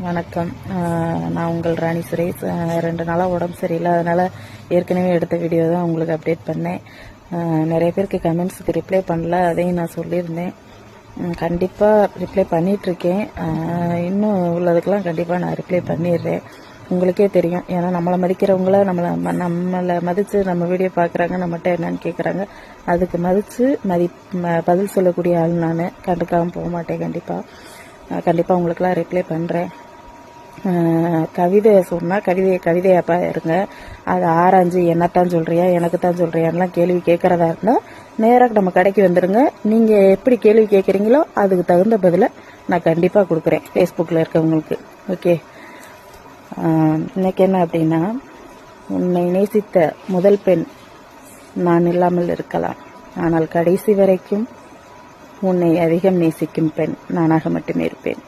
வணக்கம். நான் உங்கள் ராணி சுரேஷ். 2 நாளாக உடம்பு சரியில்லை, அதனால் ஏற்கனவே எடுத்த வீடியோ தான் உங்களுக்கு அப்டேட் பண்ணேன். நிறைய பேருக்கு கமெண்ட்ஸுக்கு ரிப்ளை பண்ணல, அதையும் நான் சொல்லியிருந்தேன். கண்டிப்பாக ரிப்ளை பண்ணிகிட்ருக்கேன். இன்னும் உள்ளதுக்கெல்லாம் கண்டிப்பாக நான் ரிப்ளை பண்ணிடுறேன். உங்களுக்கே தெரியும், ஏன்னா நம்மளை மதிக்கிறவங்கள நம்மளை மதித்து நம்ம வீடியோ பார்க்குறாங்க, நம்மகிட்ட என்னன்னு கேட்குறாங்க. அதுக்கு மதித்து பதில் சொல்லக்கூடிய ஆள் நான். கண்டுக்காமல் போக மாட்டேன். கண்டிப்பாக உங்களுக்கெல்லாம் ரிப்ளை பண்ணுறேன். கவிதை சொன்னால் கவிதையாப்பா இருங்க, அதை ஆராய்ஞ்சு என்னத்தான் சொல்கிறியா எனக்கு தான் சொல்கிறியான்லாம் கேள்வி கேட்குறதா இருந்தால் நேராக நம்ம கடைக்கு வந்துடுங்க. நீங்கள் எப்படி கேள்வி கேட்குறீங்களோ அதுக்கு தகுந்த பதிலை நான் கண்டிப்பாக கொடுக்குறேன் ஃபேஸ்புக்கில் இருக்கவங்களுக்கு. ஓகே, இன்னைக்கு என்ன அப்படின்னா, உன்னை நேசித்த முதல் பெண் நான் இல்லாமல் இருக்கலாம், ஆனால் கடைசி வரைக்கும் உன்னை அதிகம் நேசிக்கும் பெண் நானாக மட்டுமே இருப்பேன்.